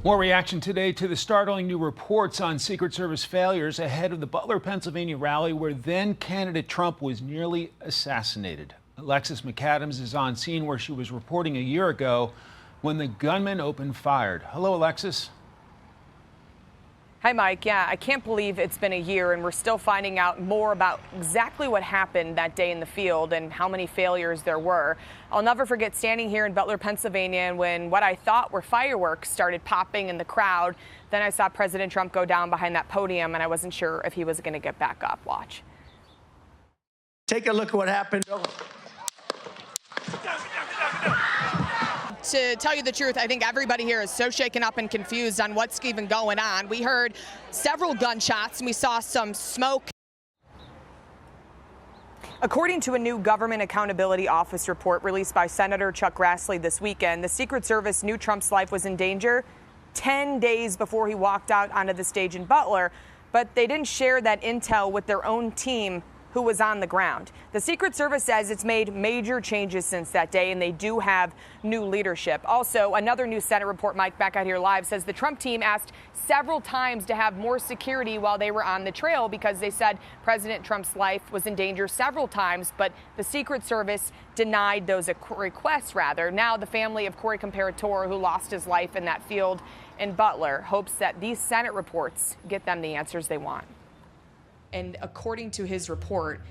More reaction today to the startling new reports on Secret Service failures ahead of the Butler, Pennsylvania rally where then candidate Trump was nearly assassinated. Alexis McAdams is on scene where she was reporting a year ago when the gunman opened fire. Hello, Alexis. Hi, Mike. Yeah, I can't believe it's been a year and we're still finding out more about exactly what happened that day in the field and how many failures there were. I'll never forget standing here in Butler, Pennsylvania, and when what I thought were fireworks started popping in the crowd. Then I saw President Trump go down behind that podium and I wasn't sure if he was going to get back up. Watch. Take a look at what happened. To tell you the truth, I think everybody here is so shaken up and confused on what's even going on. We heard several gunshots and we saw some smoke. According to a new Government Accountability Office report released by Senator Chuck Grassley this weekend, the Secret Service knew Trump's life was in danger 10 days before he walked out onto the stage in Butler, but they didn't share that intel with their own team who was on the ground. The Secret Service says it's made major changes since that day, and they do have new leadership. Also, another new Senate report, Mike, back out here live, says the Trump team asked several times to have more security while they were on the trail because they said President Trump's life was in danger several times, but the Secret Service denied those requests, rather. Now the family of Corey Comparatore, who lost his life in that field in Butler, hopes that these Senate reports get them the answers they want. And according to his report,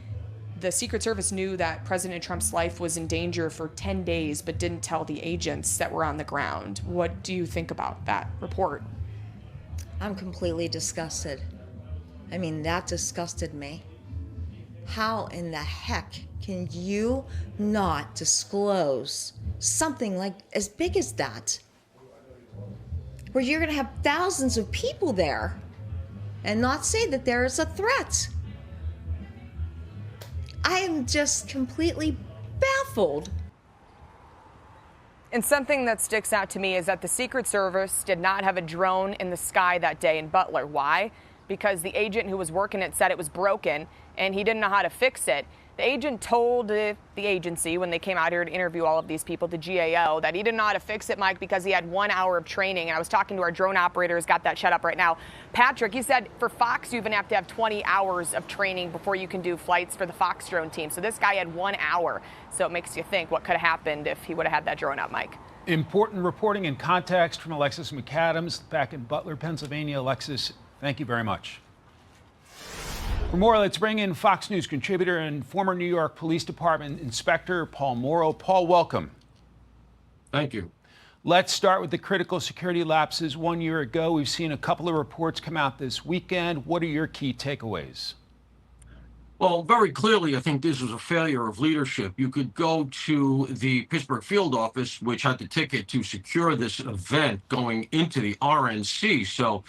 the Secret Service knew that President Trump's life was in danger for 10 days, but didn't tell the agents that were on the ground. What do you think about that report? I'm completely disgusted. I mean, that disgusted me. How in the heck can you not disclose something like as big as that? Where you're going to have thousands of people there and not say that there is a threat. I am just completely baffled. And something that sticks out to me is that the Secret Service did not have a drone in the sky that day in Butler. Why? Because the agent who was working it said it was broken and he didn't know how to fix it. The agent told the agency when they came out here to interview all of these people, the GAO, that he didn't know how to fix it, Mike, because he had 1 hour of training. And I was talking to our drone operator who's got that shut up right now. Patrick, he said for Fox, you even have to have 20 hours of training before you can do flights for the Fox drone team. So this guy had 1 hour. So it makes you think what could have happened if he would have had that drone up, Mike. Important reporting and context from Alexis McAdams back in Butler, Pennsylvania. Alexis, thank you very much. For more, let's bring in Fox News contributor and former New York Police Department Inspector Paul Mauro. Paul, welcome. Thank you. Let's start with the critical security lapses 1 year ago. We've seen a couple of reports come out this weekend. What are your key takeaways? Well, very clearly, I think this was a failure of leadership. You could go to the Pittsburgh field office, which had the ticket to secure this event going into the RNC. So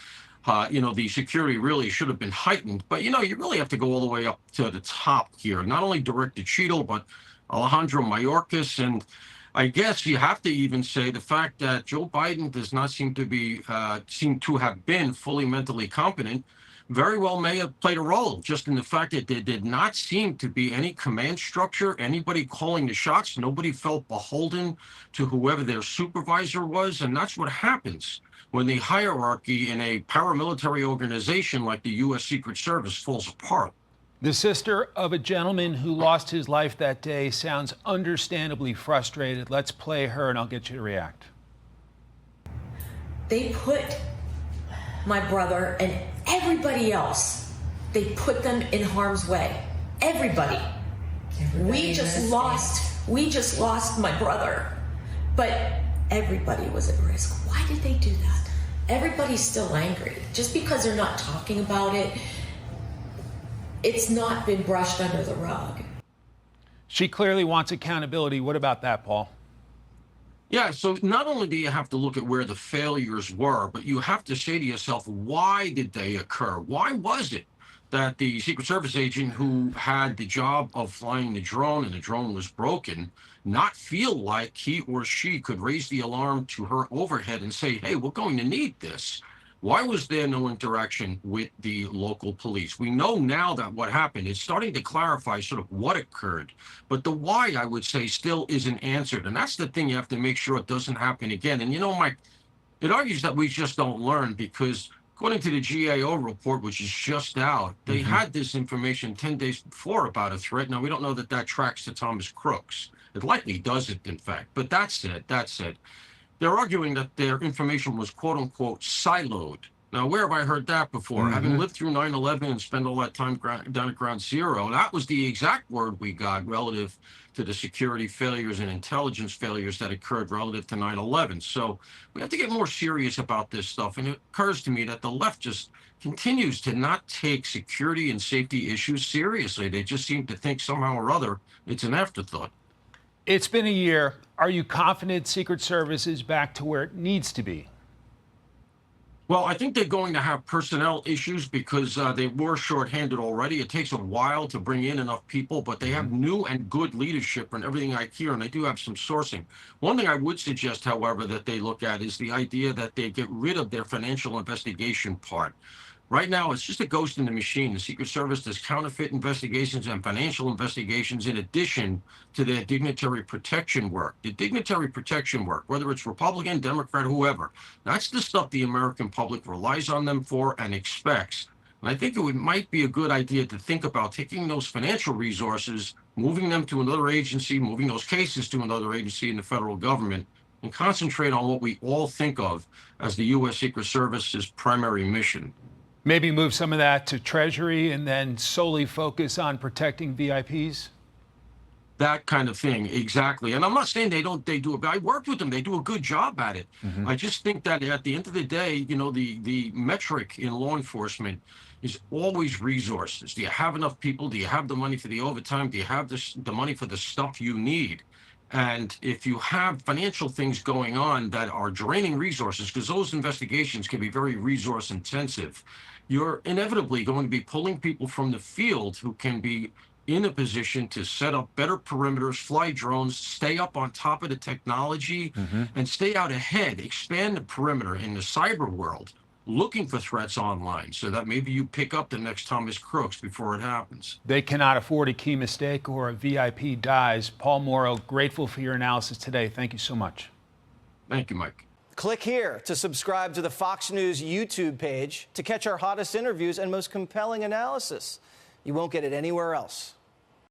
the security really should have been heightened. But, you really have to go all the way up to the top here. Not only Director Cheadle, but Alejandro Mayorkas. And I guess you have to even say the fact that Joe Biden does not seem to have been fully mentally competent very well may have played a role just in the fact that there did not seem to be any command structure, anybody calling the shots. Nobody felt beholden to whoever their supervisor was. And that's what happens when the hierarchy in a paramilitary organization like the U.S. Secret Service falls apart. The sister of a gentleman who lost his life that day sounds understandably frustrated. Let's play her and I'll get you to react. They put my brother and everybody else, they put them in harm's way. Everybody. We just lost my brother, but everybody was at risk. Why did they do that? Everybody's still angry. Just because they're not talking about it, it's not been brushed under the rug. She clearly wants accountability. What about that, Paul? Yeah, so not only do you have to look at where the failures were, but you have to say to yourself, why did they occur? Why was it that the Secret Service agent who had the job of flying the drone and the drone was broken not feel like he or she could raise the alarm to her overhead and say, hey, we're going to need this? Why was there no interaction with the local police? We know now that what happened is starting to clarify sort of what occurred, but the why, I would say, still isn't answered. And that's the thing you have to make sure it doesn't happen again. And, Mike, It argues that we just don't learn because according to the GAO report, which is just out, they had this information 10 days before about a threat. Now, we don't know that that tracks to Thomas Crooks. It likely doesn't, in fact, but that's it. That's it. They're arguing that their information was quote unquote siloed. Now, where have I heard that before? Having lived through 9/11 and spent all that time down at ground zero, that was the exact word we got relative to the security failures and intelligence failures that occurred relative to 9/11. So we have to get more serious about this stuff. And it occurs to me that the left just continues to not take security and safety issues seriously. They just seem to think somehow or other it's an afterthought. It's been a year. Are you confident Secret Service is back to where it needs to be? Well, I think they're going to have personnel issues because they were shorthanded already. It takes a while to bring in enough people, but they have new and good leadership and everything I hear, and they do have some sourcing. One thing I would suggest, however, that they look at is the idea that they get rid of their financial investigation part. Right now, it's just a ghost in the machine. The Secret Service does counterfeit investigations and financial investigations in addition to their dignitary protection work. The dignitary protection work, whether it's Republican, Democrat, whoever, that's the stuff the American public relies on them for and expects. And I think might be a good idea to think about taking those financial resources, moving them to another agency, moving those cases to another agency in the federal government, and concentrate on what we all think of as the U.S. Secret Service's primary mission. Maybe move some of that to Treasury and then solely focus on protecting VIPs? That kind of thing, exactly. And I'm not saying they do it, but I worked with them. They do a good job at it. I just think that at the end of the day, you know, the metric in law enforcement is always resources. Do you have enough people? Do you have the money for the overtime? Do you have the money for the stuff you need? And if you have financial things going on that are draining resources, because those investigations can be very resource intensive, you're inevitably going to be pulling people from the field who can be in a position to set up better perimeters, fly drones, stay up on top of the technology, and stay out ahead, expand the perimeter in the cyber world, looking for threats online so that maybe you pick up the next Thomas Crooks before it happens. They cannot afford a key mistake or a VIP dies. Paul Mauro, grateful for your analysis today. Thank you so much. Thank you, Mike. Click here to subscribe to the Fox News YouTube page to catch our hottest interviews and most compelling analysis. You won't get it anywhere else.